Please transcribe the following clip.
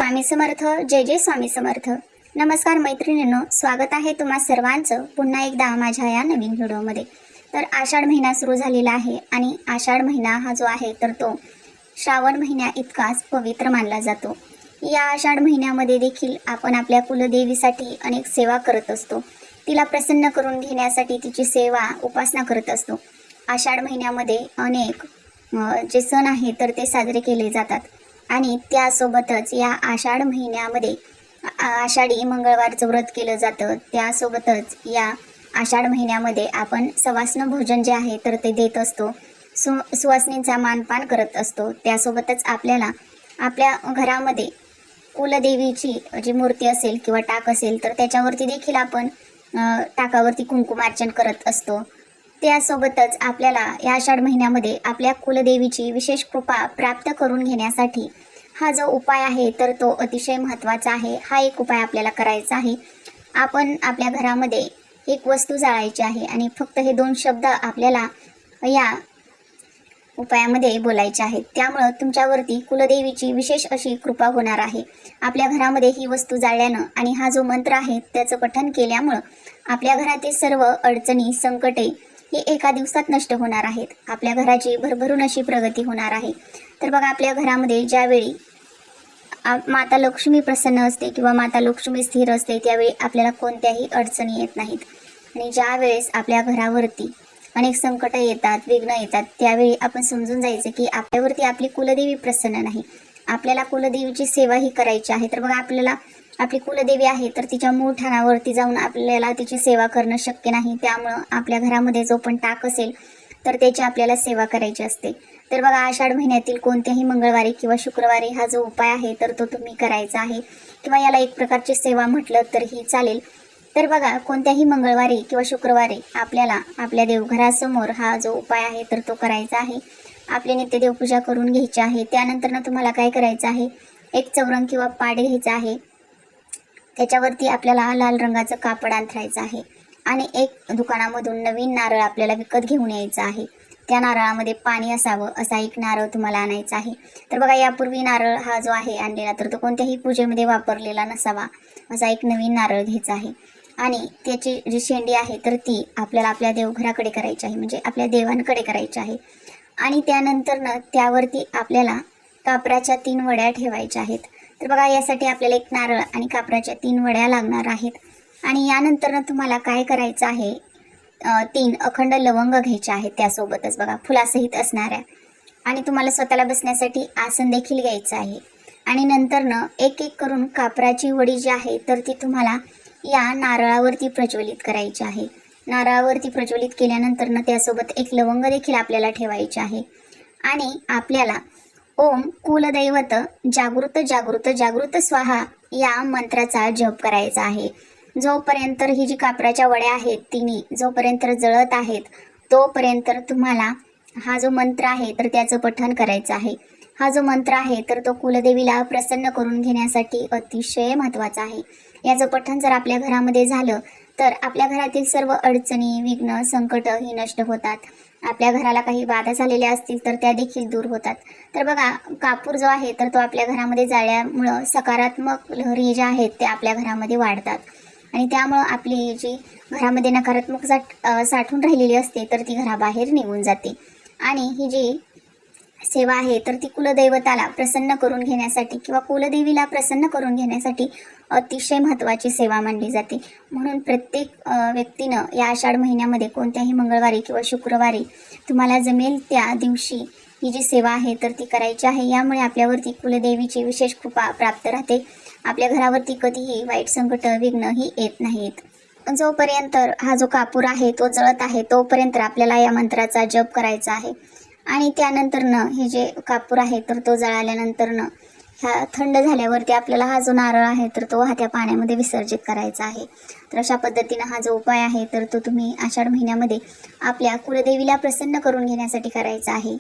स्वामी समर्थ. जय जय स्वामी समर्थ. नमस्कार मैत्रिणींनो, स्वागत आहे तुम्हा सर्वांचं पुन्हा एकदा माझ्या या नवीन व्हिडिओमध्ये. तर आषाढ महिना सुरू झालेला आहे आणि आषाढ महिना हा जो आहे तर तो श्रावण महिन्या इतकाच पवित्र मानला जातो. या आषाढ महिन्यामध्ये देखील आपण आपल्या कुलदेवीसाठी अनेक सेवा करत असतो. तिला प्रसन्न करून घेण्यासाठी तिची सेवा उपासना करत असतो. आषाढ महिन्यामध्ये अनेक जे सण आहेत तर ते साजरे केले जातात आणि त्यासोबतच या आषाढ महिन्यामध्ये आषाढी मंगळवारचं व्रत केलं जातं. त्यासोबतच या आषाढ महिन्यामध्ये आपण सवाष्ण भोजन जे आहे तर ते देत असतो. सुवासिनींचा मानपान करत असतो. त्यासोबतच आपल्याला आपल्या घरामध्ये कुलदेवीची जी मूर्ती असेल किंवा टाक असेल तर त्याच्यावरती देखील आपण टाकावरती कुंकुमार्चन करत असतो. त्यासोबतच आपल्याला या आषाढ महिन्यामध्ये आपल्या कुलदेवीची विशेष कृपा प्राप्त करून घेण्यासाठी हा जो उपाय आहे तर तो अतिशय महत्त्वाचा आहे. हा एक उपाय आपल्याला करायचा आहे. आपण आपल्या घरामध्ये एक वस्तू जाळायची आहे आणि फक्त हे 2 शब्द आपल्याला या उपायामध्ये बोलायचे आहेत. त्यामुळं तुमच्यावरती कुलदेवीची विशेष अशी कृपा होणार आहे. आपल्या घरामध्ये ही वस्तू जाळल्यानं आणि हा जो मंत्र आहे त्याचं पठण केल्यामुळं आपल्या घरातील सर्व अडचणी, संकटे हे एका दिवसात नष्ट होणार आहेत. आपल्या घराची भरभरून अशी प्रगती होणार आहे. तर बघा, आपल्या घरामध्ये ज्यावेळी माता लक्ष्मी प्रसन्न असते किंवा माता लक्ष्मी स्थिर असते त्यावेळी आपल्याला कोणत्याही अडचणी येत नाहीत. आणि ज्या वेळेस आपल्या घरावरती अनेक संकट येतात, विघ्न येतात, त्यावेळी आपण समजून जायचं की आपल्यावरती आपली कुलदेवी प्रसन्न नाही. आपल्याला कुलदेवीची सेवाही करायची आहे. तर बघा, आपल्याला आपली कुलदेवी आहे तर तिच्या मूळ ठाणावरती जाऊन आपल्याला तिची सेवा करणं शक्य नाही. त्यामुळं आपल्या घरामध्ये जो पण टाक असेल तर त्याची आपल्याला सेवा करायची असते. तर बघा, आषाढ महिन्यातील कोणत्याही मंगळवारी किंवा शुक्रवारी हा जो उपाय आहे तर तो तुम्ही करायचा आहे किंवा याला एक प्रकारची सेवा म्हटलं तरीही चालेल. तर बघा, कोणत्याही मंगळवारी किंवा शुक्रवारी आपल्याला आपल्या देवघरासमोर हा जो उपाय आहे तर तो करायचा आहे. आपली नित्य देवपूजा करून घ्यायची आहे. त्यानंतर तुम्हाला काय करायचं आहे, एक चौरंग किंवा पाट घ्यायचा आहे. त्याच्यावरती आपल्याला लाल रंगाचं कापड अंथरायचं आहे आणि एक दुकानामधून नवीन नारळ आपल्याला विकत घेऊन यायचं आहे. त्या नारळामध्ये पाणी असावं असा एक नारळ तुम्हाला आणायचा आहे. तर बघा, यापूर्वी नारळ हा जो आहे आणलेला तर तो कोणत्याही पूजेमध्ये वापरलेला नसावा असा एक नवीन नारळ घ्यायचा आहे. आणि त्याची जी शेंडी आहे तर ती आपल्याला आपल्या देवघराकडे करायची आहे, म्हणजे आपल्या देवांकडे करायची आहे. आणि त्यानंतर त्यावरती आपल्याला कापराच्या 3 वड्या ठेवायच्या आहेत. तर बघा, यासाठी आपल्याला एक नारळ आणि कापराच्या 3 वड्या लागणार आहेत. आणि यानंतर तुम्हाला काय करायचं आहे, 3 अखंड लवंग घ्यायचे आहेत त्यासोबतच बघा, फुलासहित असणाऱ्या. आणि तुम्हाला स्वतःला बसण्यासाठी आसन देखील घ्यायचं आहे. आणि नंतर एक एक करून कापराची वडी जी आहे तर ती तुम्हाला या नारळावरती प्रज्वलित करायची आहे. नारळावरती प्रज्वलित केल्यानंतर त्यासोबत एक लवंग देखील आपल्याला ठेवायची आहे. आणि आपल्याला ओम कुलदैवत जागृत जागृत जागृत स्वाहा या मंत्राचा जप करायचा आहे. जोपर्यंत ही जी कापराच्या वड्या आहेत तिन्ही जोपर्यंत जळत आहेत तोपर्यंत तुम्हाला हा जो मंत्र आहे तर त्याचं पठण करायचं आहे. हा जो मंत्र आहे तर तो कुलदेवीला प्रसन्न करून घेण्यासाठी अतिशय महत्त्वाचा आहे. याचं पठण जर आपल्या घरामध्ये झालं तर आपल्या घरातील सर्व अडचणी, विघ्न, संकट ही नष्ट होतात. आपल्या घराला काही बाधा झालेल्या असतील तर त्या देखील दूर होतात. तर बघा, कापूर जो आहे तर तो आपल्या घरामध्ये जाळल्यामुळं सकारात्मक लहरी ज्या आहेत त्या आपल्या घरामध्ये वाढतात आणि त्यामुळं आपली जी घरामध्ये नकारात्मक साठून राहिलेली असते तर ती घराबाहेर निघून जाते. आणि ही जी सेवा आहे तर ती कुलदैवताला प्रसन्न करून घेण्यासाठी किंवा कुलदेवीला प्रसन्न करून घेण्यासाठी अतिशय महत्त्वाची सेवा मानली जाते. म्हणून प्रत्येक व्यक्तीनं या आषाढ महिन्यामध्ये कोणत्याही मंगळवारी किंवा शुक्रवारी तुम्हाला जमेल त्या दिवशी ही जी सेवा आहे तर ती करायची आहे. यामुळे आपल्यावरती कुलदेवीची विशेष कृपा प्राप्त राहते. आपल्या घरावरती कधीही वाईट संकट, विघ्न ही येत नाहीत. जोपर्यंत हा जो कापूर आहे तो जळत आहे तोपर्यंत आपल्याला या मंत्राचा जप करायचा आहे. आणि त्यानंतर हे जे कापूर आहे तर तो जळाल्यानंतर ह्या थंड झाल्यावरती आपल्याला हा जो नारळ आहे तर तो वाहत्या पाण्यामध्ये विसर्जित करायचा आहे. तर अशा पद्धतीनं हा जो उपाय आहे तर तो तुम्ही आषाढ महिन्यामध्ये आपल्या कुलदेवीला प्रसन्न करून घेण्यासाठी करायचा आहे.